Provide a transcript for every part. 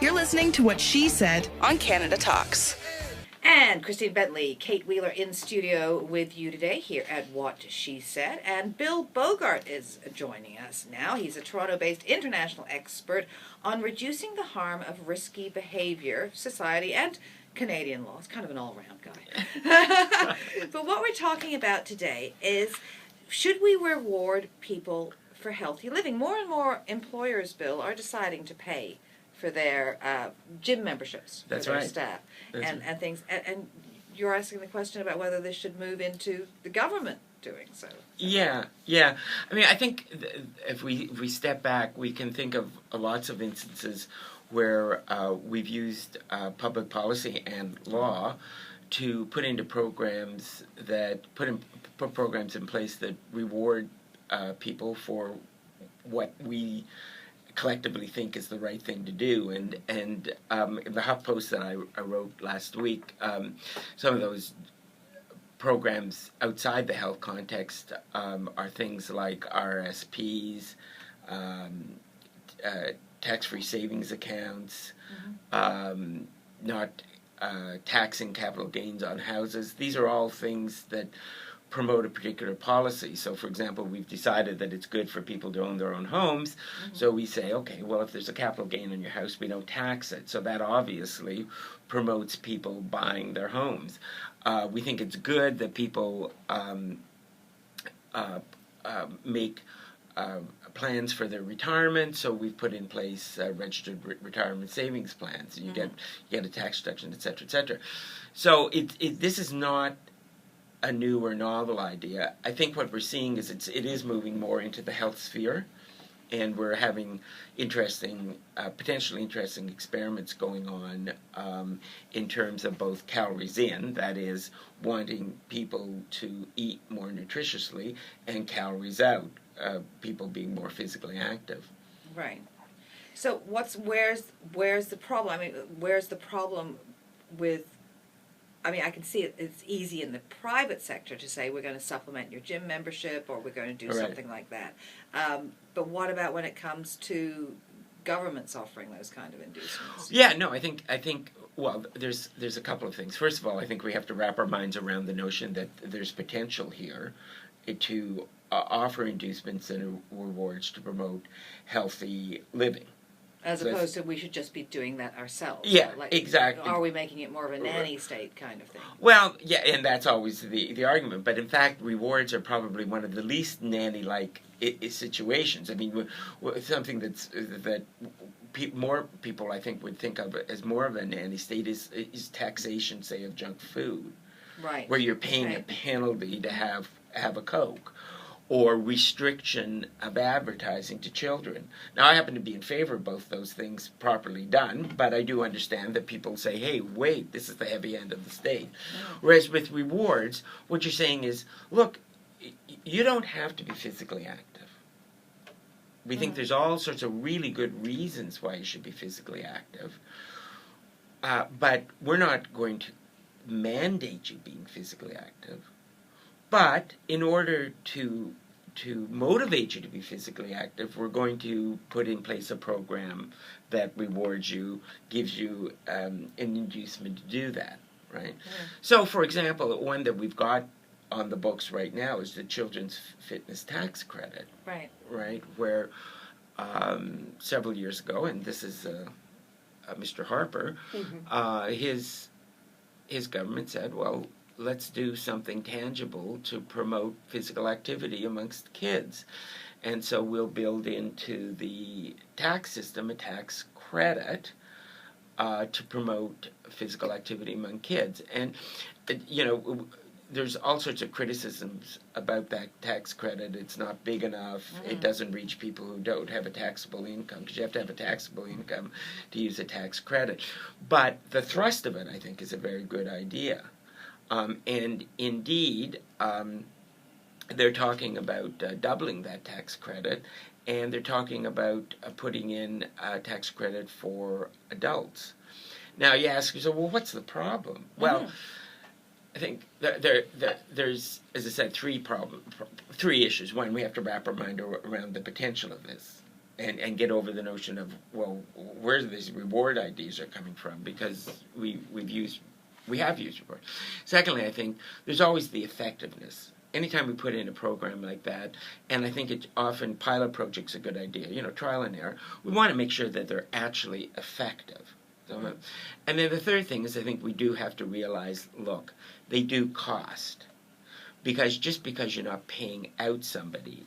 You're listening to What She Said on Canada Talks. And Christine Bentley, Kate Wheeler in studio with you today here at What She Said. And Bill Bogart is joining us now. He's a Toronto-based international expert on reducing the harm of risky behaviour, society, and Canadian law. It's kind of an all-round guy. But what we're talking about today is, should we reward people for healthy living? More and more employers, Bill, are deciding to pay for their gym memberships for their staff and things. And you're asking the question about whether this should move into the government doing so. Yeah. I mean, I think if we step back, we can think of lots of instances where we've used public policy and law to put programs in place that reward people for what we collectively think is the right thing to do. And in the HuffPost that I wrote last week, some of those programs outside the health context are things like RSPs, tax-free savings accounts, not taxing capital gains on houses. These are all things that promote a particular policy. So, for example, we've decided that it's good for people to own their own homes. So we say, okay, well, if there's a capital gain on your house, we don't tax it. So that obviously promotes people buying their homes. We think it's good that people make plans for their retirement. So we've put in place registered retirement savings plans. And you get a tax deduction, et cetera, et cetera. So this is not a new or novel idea. I think what we're seeing is it is moving more into the health sphere, and we're having potentially interesting experiments going on in terms of both calories in, that is, wanting people to eat more nutritiously, and calories out, people being more physically active. Right. So where's the problem? I mean, where's the problem with? I mean, I can see it's easy in the private sector to say we're going to supplement your gym membership or we're going to do something like that. But what about when it comes to governments offering those kind of inducements? Yeah, no, I think well, there's a couple of things. First of all, I think we have to wrap our minds around the notion that there's potential here to offer inducements and rewards to promote healthy living. As opposed to we should just be doing that ourselves. Yeah, like, exactly. Are we making it more of a nanny state kind of thing? Well, yeah, and that's always the argument. But in fact, rewards are probably one of the least nanny-like situations. I mean, something that more people, I think, would think of as more of a nanny state is taxation, say, of junk food. Right. Where you're paying a penalty to have a Coke. Or restriction of advertising to children. Now, I happen to be in favor of both those things properly done, but I do understand that people say, hey, wait, this is the heavy end of the state. Whereas with rewards, what you're saying is, look, you don't have to be physically active. We think there's all sorts of really good reasons why you should be physically active, but we're not going to mandate you being physically active. But in order to motivate you to be physically active, we're going to put in place a program that rewards you, gives you an inducement to do that, right? So, for example, one that we've got on the books right now is the Children's Fitness Tax Credit. Right, where several years ago, and this is Mr. Harper, his government said, well, let's do something tangible to promote physical activity amongst kids. And so we'll build into the tax system a tax credit to promote physical activity among kids. And, there's all sorts of criticisms about that tax credit. It's not big enough. It doesn't reach people who don't have a taxable income, because you have to have a taxable income to use a tax credit. But the thrust of it, I think, is a very good idea. And indeed, they're talking about doubling that tax credit, and they're talking about putting in a tax credit for adults. Now, you ask yourself, well, what's the problem? Well, I think there's, as I said, three issues. One, we have to wrap our mind around the potential of this. and get over the notion of, well, where these reward ideas are coming from, because we have used reward. Secondly, I think there's always the effectiveness. Anytime we put in a program like that, and I think often pilot projects are a good idea, trial and error, we want to make sure that they're actually effective. So, and then the third thing is I think we do have to realize, look, they do cost. Because just because you're not paying out somebody,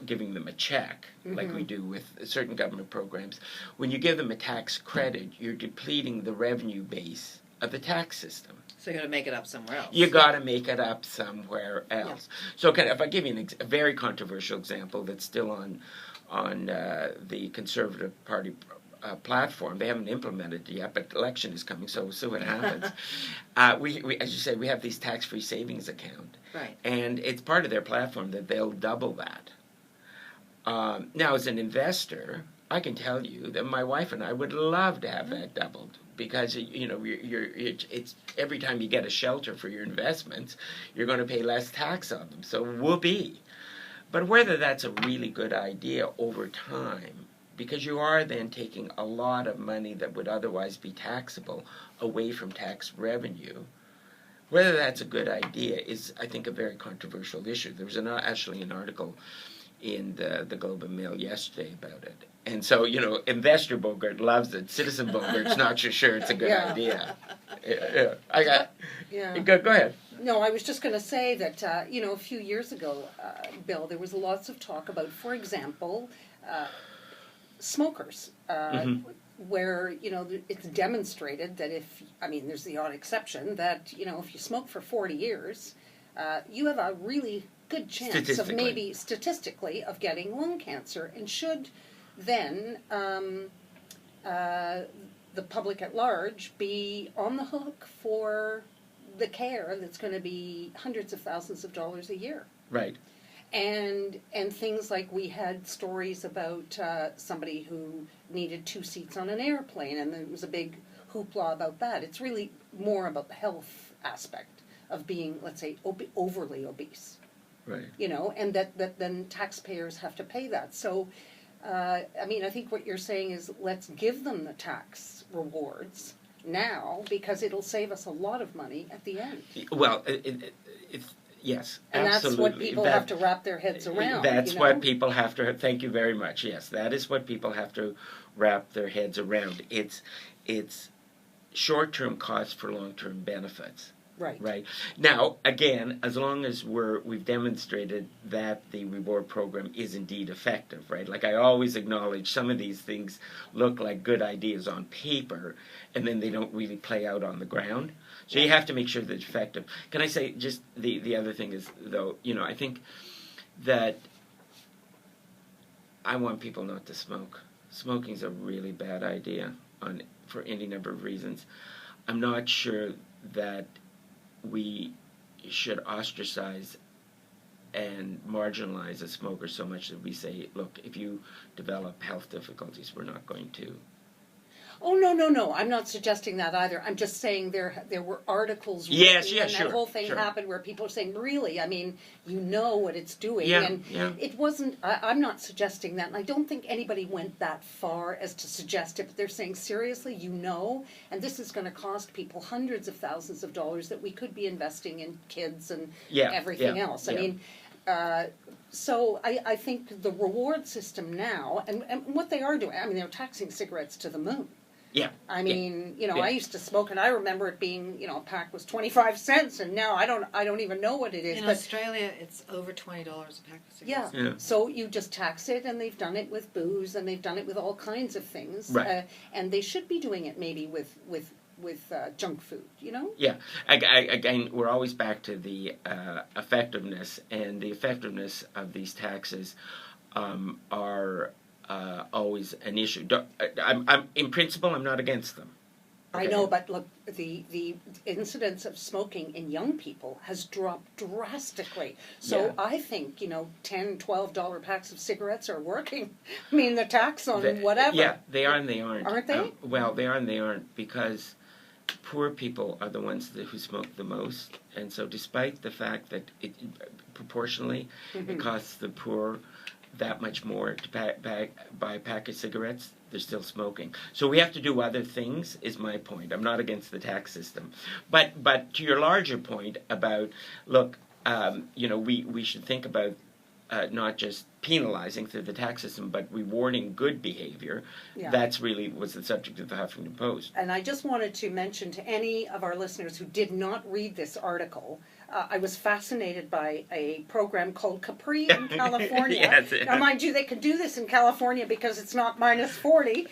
giving them a check, like we do with certain government programs, when you give them a tax credit, you're depleting the revenue base of the tax system. So you got to make it up somewhere else. You got to make it up somewhere else. Yeah. So if I give you a very controversial example that's still on the Conservative Party platform, they haven't implemented it yet, but election is coming, so we'll see what happens. We, as you say, we have these tax-free savings account, right? And it's part of their platform that they'll double that. Now, as an investor, I can tell you that my wife and I would love to have that doubled, because it's every time you get a shelter for your investments, you're going to pay less tax on them. So whoopee. But whether that's a really good idea over time, because you are then taking a lot of money that would otherwise be taxable away from tax revenue, whether that's a good idea is, I think, a very controversial issue. There was actually an article in the Globe and Mail yesterday about it. And so, investor Bogart loves it. Citizen Bogart's not sure it's a good idea. Go ahead. No, I was just going to say that, a few years ago, Bill, there was lots of talk about, for example, smokers, where, it's demonstrated that there's the odd exception, that, if you smoke for 40 years, you have a really good chance of maybe statistically of getting lung cancer, and should then the public at large be on the hook for the care that's going to be hundreds of thousands of dollars a year. Right. And things like, we had stories about somebody who needed 2 seats on an airplane, and there was a big hoopla about that. It's really more about the health aspect of being, let's say, overly obese. Right. And that then taxpayers have to pay that. So, I think what you're saying is, let's give them the tax rewards now, because it'll save us a lot of money at the end. Well, it's yes, and absolutely. That's what people have to wrap their heads around. That's what people have to. Thank you very much. Yes, that is what people have to wrap their heads around. It's short-term costs for long-term benefits. Right. Right. Now, again, as long as we've demonstrated that the reward program is indeed effective, right? Like, I always acknowledge some of these things look like good ideas on paper, and then they don't really play out on the ground. So you have to make sure that it's effective. Can I say just the other thing is, though, I think that I want people not to smoke. Smoking's a really bad idea for any number of reasons. I'm not sure that we should ostracize and marginalize a smoker so much that we say, look, if you develop health difficulties, we're not going to. Oh, no. I'm not suggesting that either. I'm just saying there were articles yes, and sure, that whole thing happened where people are saying, really, you know what it's doing. It wasn't, I'm not suggesting that, and I don't think anybody went that far as to suggest it, but they're saying, seriously, and this is going to cost people hundreds of thousands of dollars that we could be investing in kids and everything else. So I think the reward system now, and what they are doing, they're taxing cigarettes to the moon. Yeah. I used to smoke, and I remember it being, a pack was 25 cents, and now I don't even know what it is. In Australia, it's over $20 a pack of cigarettes. Yeah. So you just tax it, and they've done it with booze, and they've done it with all kinds of things. Right. And they should be doing it maybe with junk food, Yeah. Again, we're always back to the effectiveness, and the effectiveness of these taxes are always an issue. I'm in principle, I'm not against them. Okay? I know, but look, the incidence of smoking in young people has dropped drastically. So I think, $10, $12 packs of cigarettes are working. The tax on whatever. Yeah, they are and they aren't. Aren't they? Well, they are and they aren't, because poor people are the ones who smoke the most. And so despite the fact that proportionally it costs the poor that much more to buy a pack of cigarettes, they're still smoking. So we have to do other things, is my point. I'm not against the tax system. But to your larger point about, look, we should think about not just penalizing through the tax system, but rewarding good behavior. Yeah. That's really was the subject of the Huffington Post. And I just wanted to mention to any of our listeners who did not read this article, I was fascinated by a program called Capri in California. Yes. Now, mind you, they could do this in California because it's not minus 40,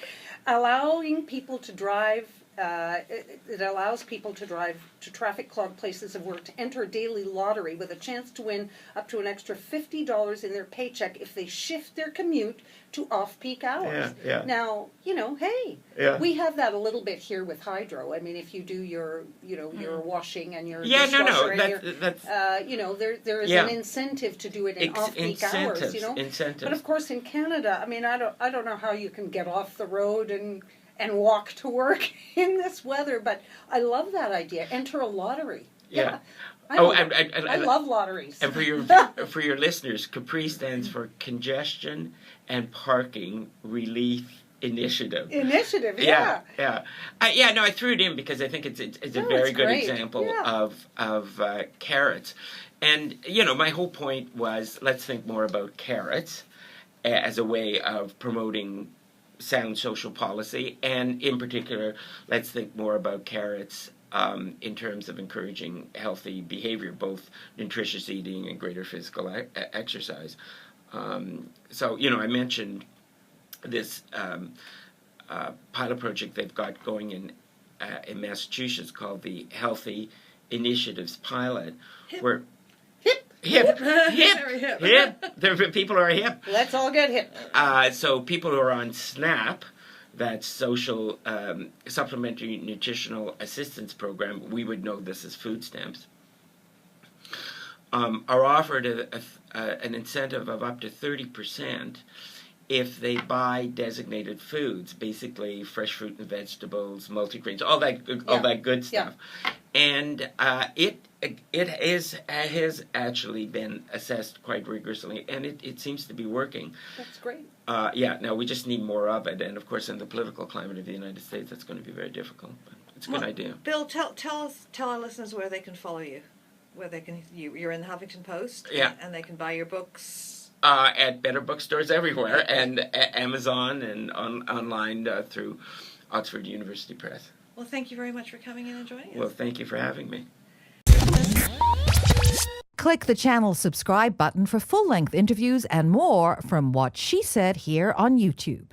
allowing people to drive. It allows people to drive to traffic-clogged places of work to enter a daily lottery with a chance to win up to an extra $50 in their paycheck if they shift their commute to off-peak hours. Yeah. Now, hey, we have that a little bit here with hydro. I mean, if you do your washing and your dishwasher there is an incentive to do it in off-peak hours. Incentives. But of course, in Canada, I mean, I don't know how you can get off the road and walk to work in this weather, but I love that idea. Enter a lottery. Yeah. I love lotteries. And for your listeners, CAPRI stands for Congestion and Parking Relief Initiative. Yeah. I threw it in because I think it's a very good example of carrots. And my whole point was, let's think more about carrots as a way of promoting sound social policy, and in particular, let's think more about carrots in terms of encouraging healthy behavior, both nutritious eating and greater physical exercise. So, I mentioned this pilot project they've got going in Massachusetts called the Healthy Initiatives Pilot, where hip. People are hip. Let's all get hip. So people who are on SNAP, that's Social Supplementary Nutritional Assistance Program, we would know this as food stamps, are offered an incentive of up to 30% if they buy designated foods, basically fresh fruit and vegetables, multigrains, all that good stuff. And it has actually been assessed quite rigorously, and it seems to be working. That's great. Now we just need more of it, and of course in the political climate of the United States that's going to be very difficult, but it's a good idea. Bill, tell our listeners where they can follow you, where they can, you're in the Huffington Post, and they can buy your books. At better bookstores everywhere, and Amazon, and online through Oxford University Press. Well, thank you very much for coming in and joining us. Well, thank you for having me. Click the channel subscribe button for full-length interviews and more from What She Said here on YouTube.